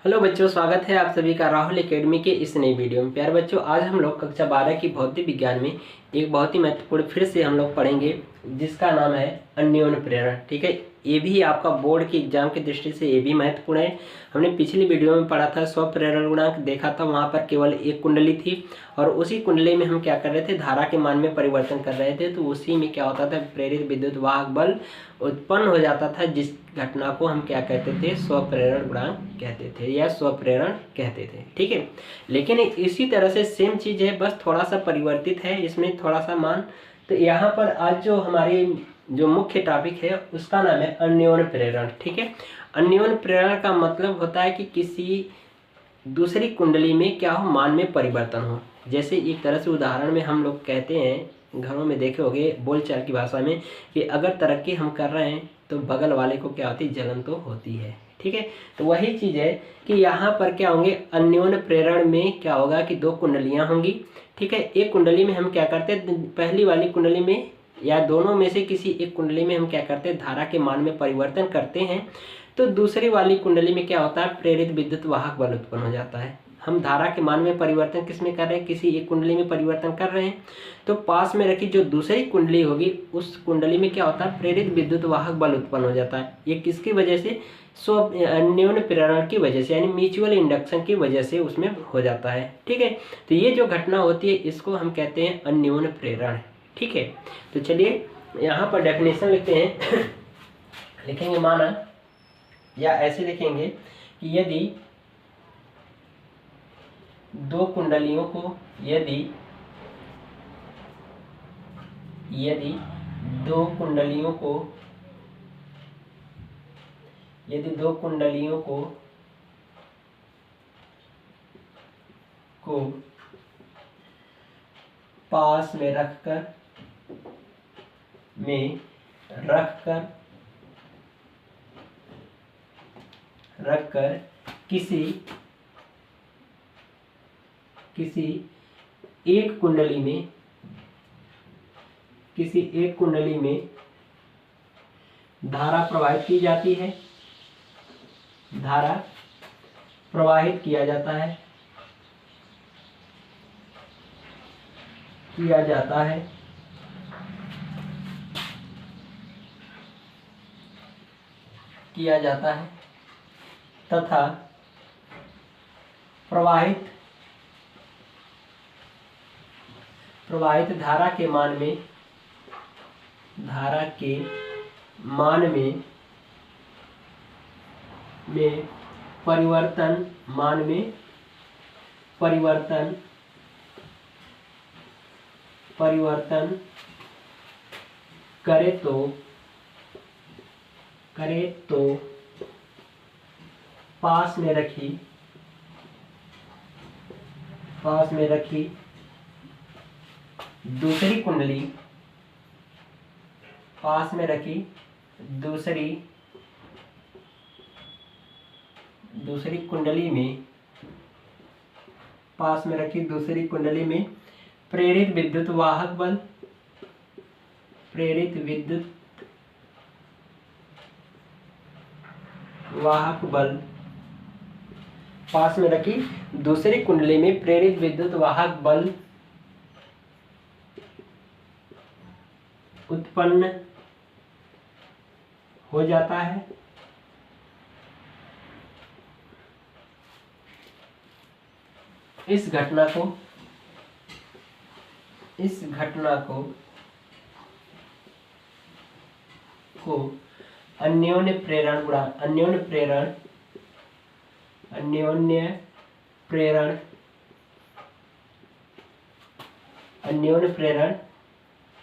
Hello बच्चों, स्वागत है आप सभी का राहुल एकेडमी के इस नई वीडियो में। प्यारे बच्चों, आज हम लोग कक्षा 12 की भौतिक विज्ञान में एक बहुत ही महत्वपूर्ण फिर से हम लोग पढ़ेंगे, जिसका नाम है अन्योन्य प्रेरण। ठीक है, ये भी आपका बोर्ड की एग्जाम की दृष्टि से ये भी महत्वपूर्ण है। हमने पिछली वीडियो में पढ़ा था स्वप्रेरण गुणांक, देखा था वहाँ पर केवल एक कुंडली थी और उसी कुंडली में हम क्या कर रहे थे, धारा के मान में परिवर्तन कर रहे थे। तो उसी में क्या होता था, प्रेरित विद्युत वाहक बल उत्पन्न हो जाता था, जिस घटना को हम क्या कहते थे, स्वप्रेरण गुणांक कहते थे या स्वप्रेरण कहते थे। ठीक है, लेकिन इसी तरह से सेम चीज़ है, बस थोड़ा सा परिवर्तित है इसमें थोड़ा सा मान। तो यहाँ पर आज जो हमारी जो मुख्य टॉपिक है उसका नाम है अन्योन्य प्रेरण। ठीक है, अन्योन्य प्रेरण का मतलब होता है कि किसी दूसरी कुंडली में क्या हो, मान में परिवर्तन हो। जैसे एक तरह से उदाहरण में हम लोग कहते हैं, घरों में देखे होंगे बोलचाल की भाषा में, कि अगर तरक्की हम कर रहे हैं तो बगल वाले को क्या होती है, जलन तो होती है। ठीक है, तो वही चीज़ है कि यहाँ पर क्या होंगे, अन्योन्य प्रेरण में क्या होगा कि दो कुंडलियाँ होंगी। ठीक है, एक कुंडली में हम क्या करते हैं, पहली वाली कुंडली में या दोनों में से किसी एक कुंडली में हम क्या करते हैं, धारा के मान में परिवर्तन करते हैं। तो दूसरी वाली कुंडली में क्या होता है, प्रेरित विद्युत वाहक बल उत्पन्न हो जाता है। हम धारा के मान में परिवर्तन किस में कर रहे हैं, किसी एक कुंडली में परिवर्तन कर रहे हैं। तो पास में रखी जो दूसरी कुंडली होगी उस कुंडली में क्या होता है, प्रेरित विद्युत वाहक बल उत्पन्न हो जाता है। ये किसकी वजह से, अन्योन्य प्रेरण की वजह से, यानी म्यूचुअल इंडक्शन की वजह से उसमें हो जाता है। ठीक है, तो ये जो घटना होती है इसको हम कहते हैं अन्योन्य प्रेरण। ठीक है, तो चलिए यहाँ पर डेफिनेशन लिखते हैं। लिखेंगे माना, या ऐसे लिखेंगे कि यदि दो कुंडलियों को यदि दो कुंडलियों को पास में रखकर किसी एक कुंडली में धारा प्रवाहित की जाती है, धारा प्रवाहित किया जाता है तथा प्रवाहित धारा के मान में परिवर्तन करे तो पास में रखी दूसरी कुंडली में प्रेरित विद्युत वाहक बल पास में रखी दूसरी कुंडली में प्रेरित विद्युत वाहक बल उत्पन्न हो जाता है। इस घटना को अन्योन्य प्रेरण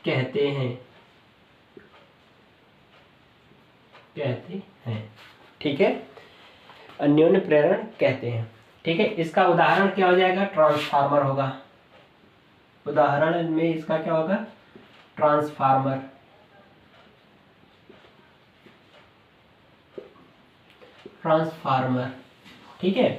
कहते हैं। ठीक है, अन्योन्य प्रेरण कहते हैं। ठीक है, इसका उदाहरण क्या हो जाएगा, ट्रांसफार्मर होगा। उदाहरण में इसका क्या होगा, ट्रांसफार्मर। ठीक है,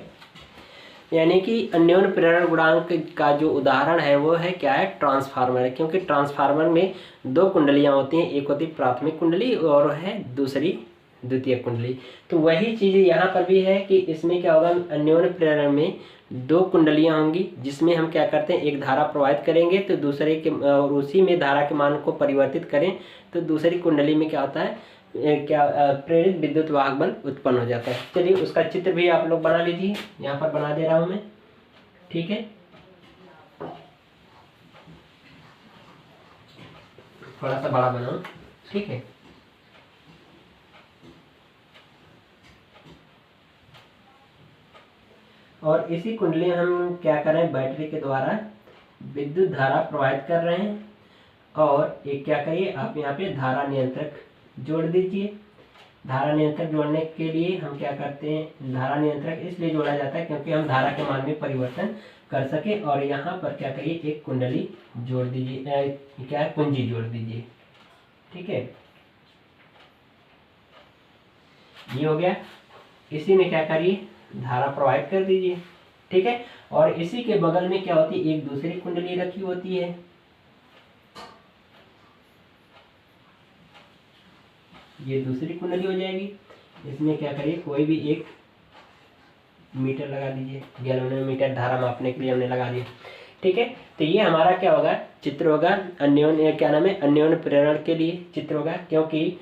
यानी कि अन्योन्य प्रेरण गुणांक का जो उदाहरण है वो है क्या है, ट्रांसफार्मर है। क्योंकि ट्रांसफार्मर में दो कुंडलियां होती हैं, एक होती है प्राथमिक कुंडली और है दूसरी द्वितीय कुंडली। तो वही चीज़ यहाँ पर भी है कि इसमें क्या होगा, अन्योन्य प्रेरण में 2 कुंडलियाँ होंगी, जिसमें हम क्या करते हैं, एक धारा प्रवाहित करेंगे तो दूसरे के और उसी में धारा के मान को परिवर्तित करें तो दूसरी कुंडली में क्या होता है, क्या प्रेरित विद्युत वाहक बल उत्पन्न हो जाता है। चलिए उसका चित्र भी आप लोग बना लीजिए, यहाँ पर बना दे रहा हूँ मैं, ठीक है। थोड़ा सा बड़ा बनाओ, ठीक है। और इसी कुंडली में हम क्या कर रहे हैं, बैटरी के द्वारा विद्युत धारा प्रवाहित कर रहे हैं। और एक क्या करिए, आप यहाँ पे धारा नियंत्रक जोड़ दीजिए। धारा नियंत्रक जोड़ने के लिए हम क्या करते हैं, धारा नियंत्रक इसलिए जोड़ा जाता है क्योंकि हम धारा के मान में परिवर्तन कर सके। और यहाँ पर क्या करिए, एक कुंडली जोड़ दीजिए, क्या कुंजी जोड़ दीजिए, ठीक है। ये हो गया। इसी में क्या करिए, धारा प्रवाहित कर दीजिए, ठीक है। और इसी के बगल में क्या होती है, एक दूसरी कुंडली रखी होती है। ये दूसरी कुंडली हो जाएगी। इसमें क्या करिए, कोई भी एक मीटर लगा दीजिए, गैल्वेनोमीटर धारा मापने के लिए हमने लगा दिया, ठीक है। तो ये हमारा क्या होगा, चित्र होगा अन्योन्य, क्या नाम है, अन्योन्य प्रेरण के लिए चित्र होगा। क्योंकि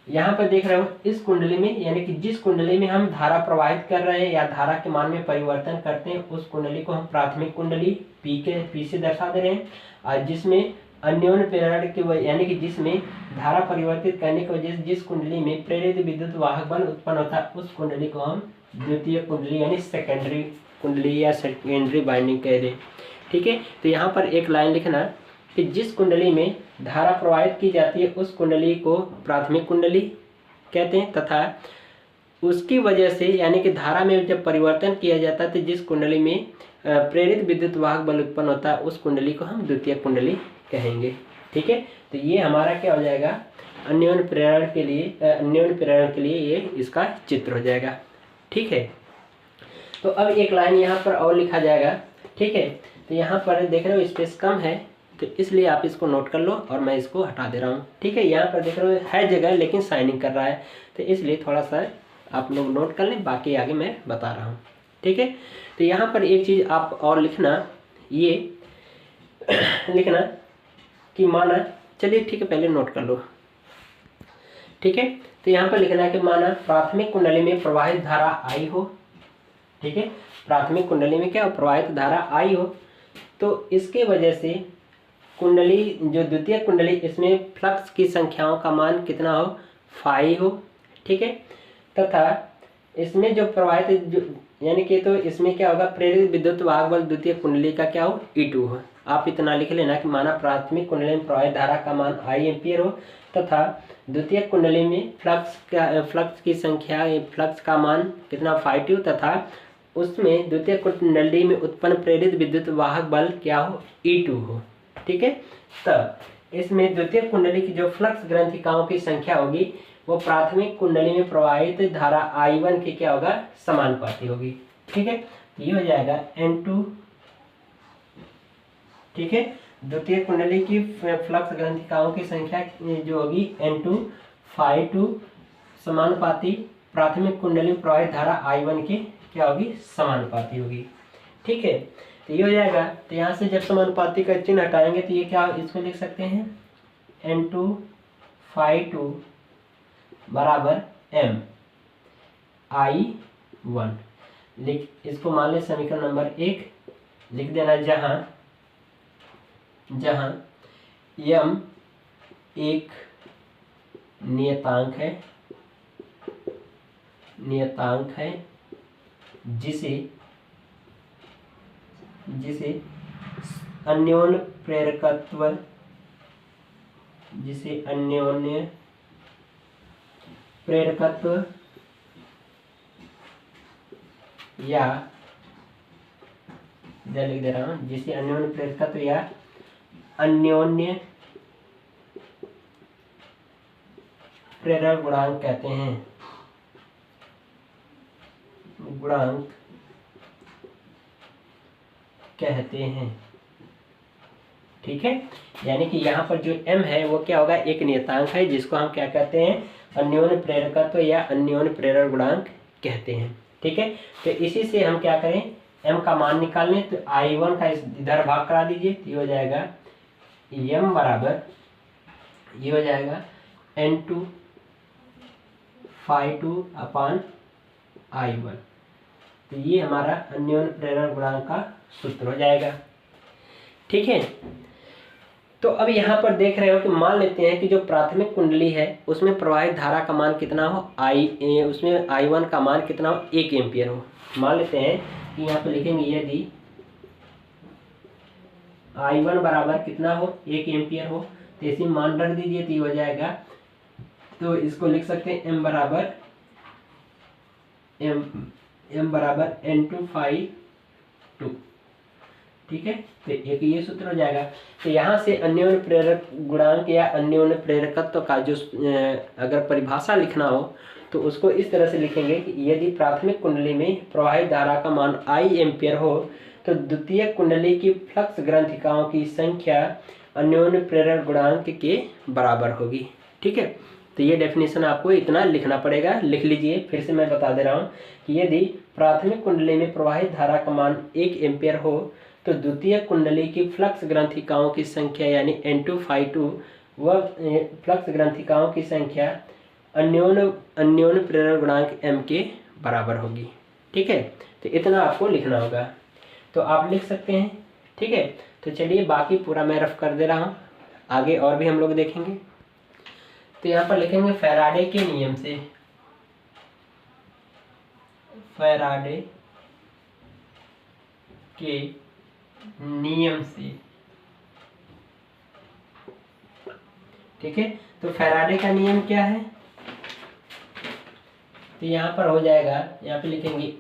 यहाँ पर देख रहे हो इस कुंडली में, यानी कि जिस कुंडली में हम धारा प्रवाहित कर रहे हैं या धारा के मान में परिवर्तन करते हैं, उस कुंडली को हम प्राथमिक कुंडली पी से दर्शा दे रहे हैं। और जिसमें अन्योन्य प्रेरण की, यानी कि जिसमें धारा परिवर्तित करने की वजह से जिस कुंडली में प्रेरित विद्युत वाहक बल उत्पन्न होता है, उस कुंडली को हम द्वितीय कुंडली यानी सेकेंडरी कुंडली या सेकेंडरी बाइंडिंग कह दें, ठीक है। तो यहाँ पर एक लाइन लिखना कि जिस कुंडली में धारा प्रवाहित की जाती है उस कुंडली को प्राथमिक कुंडली कहते हैं, तथा उसकी वजह से यानी कि धारा में जब परिवर्तन किया जाता है तो जिस कुंडली में प्रेरित विद्युत वाहक बल उत्पन्न होता है उस कुंडली को हम द्वितीय कुंडली कहेंगे, ठीक है। तो ये हमारा क्या हो जाएगा, अन्योन्य प्रेरण के लिए ये इसका चित्र हो जाएगा, ठीक है। तो अब एक लाइन यहाँ पर और लिखा जाएगा, ठीक है। तो यहाँ पर देख रहे हो स्पेस कम है तो इसलिए आप इसको नोट कर लो और मैं इसको हटा दे रहा हूँ, ठीक है। यहाँ पर देख रहे हो है जगह लेकिन शाइनिंग कर रहा है, तो इसलिए थोड़ा सा आप लोग नोट कर लें, बाकी आगे मैं बता रहा हूँ, ठीक है। तो यहाँ पर एक चीज़ आप और लिखना, ये लिखना कि माना, चलिए ठीक है पहले नोट कर लो, ठीक है। तो यहाँ पर लिखना है कि माना प्राथमिक कुंडली में प्रवाहित धारा आई हो, ठीक है। प्राथमिक कुंडली में क्या हो, प्रवाहित धारा आई हो, तो इसके वजह से कुंडली जो द्वितीय कुंडली इसमें फ्लक्स की संख्याओं का मान कितना हो, फाई हो, ठीक है। तथा इसमें जो प्रवाहित जो यानी कि तो इसमें क्या होगा, प्रेरित विद्युत वाहक बल द्वितीय कुंडली का क्या हो, E2 हो। आप इतना लिख लेना कि माना प्राथमिक कुंडली में प्रवाहित धारा का मान I एम्पियर हो तथा द्वितीय कुंडली में फ्लक्स की संख्या, फ्लक्स का मान कितना, φ2, तथा उसमें द्वितीय कुंडली में उत्पन्न प्रेरित विद्युत वाहक बल क्या हो, E2 हो, ठीक है। तब इसमें द्वितीय कुंडली की जो फ्लक्स ग्रंथिकाओं की संख्या होगी वो प्राथमिक कुंडली में प्रवाहित धारा I1 के क्या होगा, समानुपाती होगी, ठीक है। ये हो जाएगा N2, ठीक है। द्वितीय कुंडली की फ्लक्स ग्रंथिकाओं की संख्या जो होगी N2 φ2 समानुपाती प्राथमिक कुंडली में प्रवाहित धारा I1 के क्या होगी, समानुपाती होगी, ठीक है। तो ये हो जाएगा। तो यहाँ से जब समानुपाती का चिन्ह हटाएंगे तो ये क्या, इसको लिख सकते हैं N2 φ2 बराबर M I1, लिख, इसको मान ले समीकरण नंबर 1 लिख देना, जहाँ M एक नियतांक है जिसे अन्योन्य प्रेरकत्व या लिख दे रहा हूँ, जिसे अन्योन्य प्रेरकत्व या अन्योन्य प्रेरण गुणांक कहते हैं, ठीक है। यानी कि यहाँ पर जो M है वो क्या होगा, एक नियतांक है जिसको हम क्या कहते हैं, अन्योन्य प्रेरकत्व या अन्योन्य प्रेरण गुणांक कहते हैं। ठीक है, तो इसी से हम क्या करें, m का मान निकाल लें। तो I1 का इधर भाग करा दीजिए, तो ये हो जाएगा m बराबर, ये हो जाएगा N2 phi2 अपान I1। तो ये हमारा अन्योन्य प्रेरण गुणांक का सूत्र हो जाएगा। ठीक है, तो अब यहाँ पर देख रहे हो कि मान लेते हैं कि जो प्राथमिक कुंडली है उसमें प्रवाहित धारा का मान कितना हो, उसमें I1 का मान कितना हो, 1 एम्पियर हो। मान लेते हैं कि यहाँ पर लिखेंगे यदि I1 बराबर कितना हो, 1 एम्पियर हो, तो इसी मान रख दीजिए, तो ये हो जाएगा। तो इसको लिख सकते हैं m बराबर N2 phi2। ठीक है, तो एक ये सूत्र हो जाएगा। तो यहाँ से अन्योन्य प्रेरक गुणांक या अन्योन्य प्रेरकत्व का जो अगर परिभाषा लिखना हो तो उसको इस तरह से लिखेंगे कि यदि प्राथमिक कुंडली में प्रवाहित धारा का मान I एम्पियर हो तो द्वितीय कुंडली की फ्लक्स ग्रंथिकाओं की संख्या अन्योन्य प्रेरण गुणांक के बराबर होगी। ठीक है, तो ये डेफिनेशन आपको इतना लिखना पड़ेगा, लिख लीजिए। फिर से मैं बता दे रहा हूँ कि यदि प्राथमिक कुंडली में प्रवाहित धारा का मान 1 एम्पियर हो तो द्वितीय कुंडली की फ्लक्स ग्रंथिकाओं की संख्या यानी N2 phi2 व फ्लक्स ग्रंथिकाओं की संख्या अन्योन्य प्रेरण गुणांक m के बराबर होगी। ठीक है, तो इतना आपको लिखना होगा, तो आप लिख सकते हैं। ठीक है, तो चलिए बाकी पूरा मैं रफ कर दे रहा हूँ, आगे और भी हम लोग देखेंगे। तो यहाँ पर लिखेंगे फैराडे के नियम से, फैराडे के नियम से। ठीक है, तो फैराडे का नियम क्या है, तो यहाँ पर हो जाएगा, यहाँ पे लिखेंगे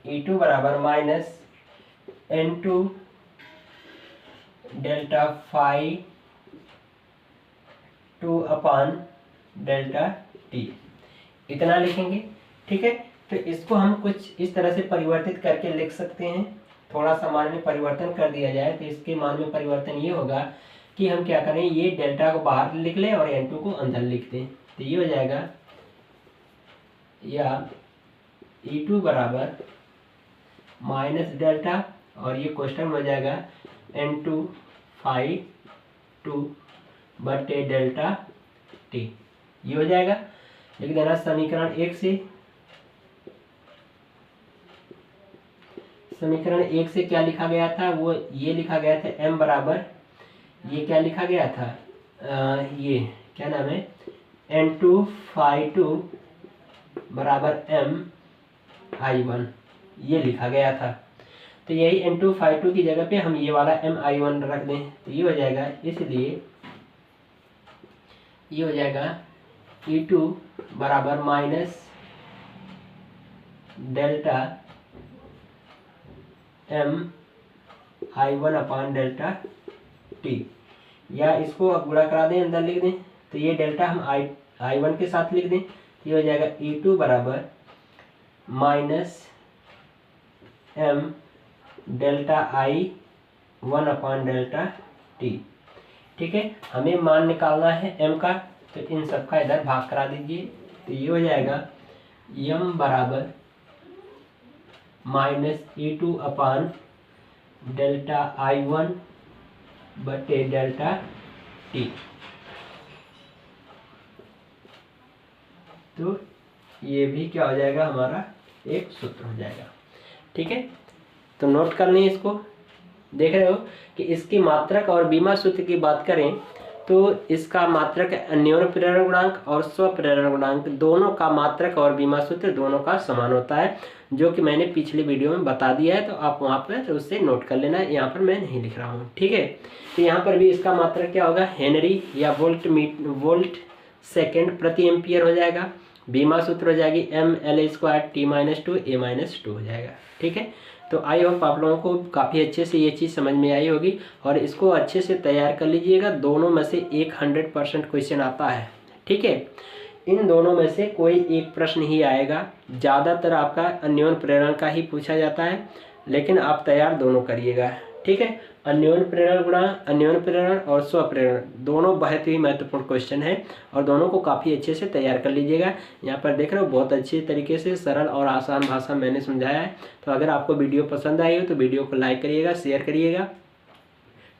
E2 बराबर माइनस N2 डेल्टा phi 2 अपान डेल्टा t, इतना लिखेंगे। ठीक है, तो इसको हम कुछ इस तरह से परिवर्तित करके लिख सकते हैं। थोड़ा सा मान में परिवर्तन कर दिया जाए तो इसके मान में परिवर्तन ये होगा कि हम क्या करें, ये डेल्टा को बाहर लिख लें और N2 को अंदर लिख दें। तो ये हो जाएगा, या E2 बराबर माइनस डेल्टा और ये क्वेश्चन हो जाएगा N2 phi2 बटे डेल्टा t, ये हो जाएगा। लिख देना समीकरण 1 से, समीकरण 1 से क्या लिखा गया था, वो ये लिखा गया था m बराबर, ये क्या लिखा गया था, ये क्या नाम है, N2 phi2 बराबर m I1, ये लिखा गया था। तो यही N2 phi2 की जगह पे हम ये वाला m I1 रख दें, तो ये हो जाएगा, इसलिए ये हो जाएगा E2 बराबर माइनस डेल्टा m I1 अपान डेल्टा t, या इसको अब गुणा करा दें, अंदर लिख दें, तो ये डेल्टा हम I1 के साथ लिख दें, तो ये हो जाएगा E2 बराबर माइनस m डेल्टा I1 अपान डेल्टा t। ठीक है, हमें मान निकालना है m का, तो इन सब का इधर भाग करा दीजिए, तो ये हो जाएगा m बराबर माइनस E2 अपान डेल्टा I1 बटे डेल्टा t। तो ये भी क्या हो जाएगा, हमारा एक सूत्र हो जाएगा। ठीक है, तो नोट कर लें इसको। देख रहे हो कि इसकी मात्रक और बीमा सूत्र की बात करें तो इसका मात्रक अन्योन्य प्रेरण गुणांक और स्वप्रेरण गुणांक दोनों का मात्रक और बीमा सूत्र दोनों का समान होता है, जो कि मैंने पिछले वीडियो में बता दिया है, तो आप वहाँ पर उससे नोट कर लेना, यहाँ पर मैं नहीं लिख रहा हूँ। ठीक है, तो यहाँ पर भी इसका मात्रक क्या होगा, हेनरी या वोल्ट सेकेंड प्रति एम्पियर हो जाएगा। बीमा सूत्र हो जाएगी mL² t-2 a-2 हो जाएगा। ठीक है, तो आई होप आप लोगों को काफ़ी अच्छे से ये चीज़ समझ में आई होगी और इसको अच्छे से तैयार कर लीजिएगा। दोनों में से 100% क्वेश्चन आता है। ठीक है, इन दोनों में से कोई एक प्रश्न ही आएगा, ज़्यादातर आपका अन्योन्य प्रेरण का ही पूछा जाता है, लेकिन आप तैयार दोनों करिएगा। ठीक है। अन्योन प्रेरण गुणा, अन्योन प्रेरण और स्वप्रेरण दोनों बहुत ही महत्वपूर्ण क्वेश्चन है और दोनों को काफ़ी अच्छे से तैयार कर लीजिएगा। यहाँ पर देख रहे हो बहुत अच्छे तरीके से सरल और आसान भाषा मैंने समझाया है। तो अगर आपको वीडियो पसंद आई हो तो वीडियो को लाइक करिएगा, शेयर करिएगा,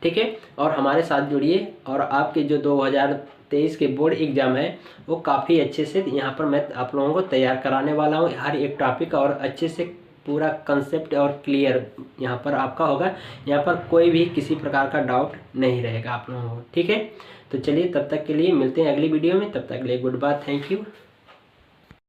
ठीक है। और हमारे साथ जुड़िए और आपके जो 2023 के बोर्ड एग्ज़ाम है वो काफ़ी अच्छे से यहाँ पर मैं आप लोगों को तैयार कराने वाला हूँ। हर एक टॉपिक और अच्छे से पूरा कंसेप्ट और क्लियर यहाँ पर आपका होगा। यहाँ पर कोई भी किसी प्रकार का डाउट नहीं रहेगा आप लोगों को, ठीक है। तो चलिए तब तक के लिए मिलते हैं अगली वीडियो में, तब तक के लिए गुड बाय, थैंक यू।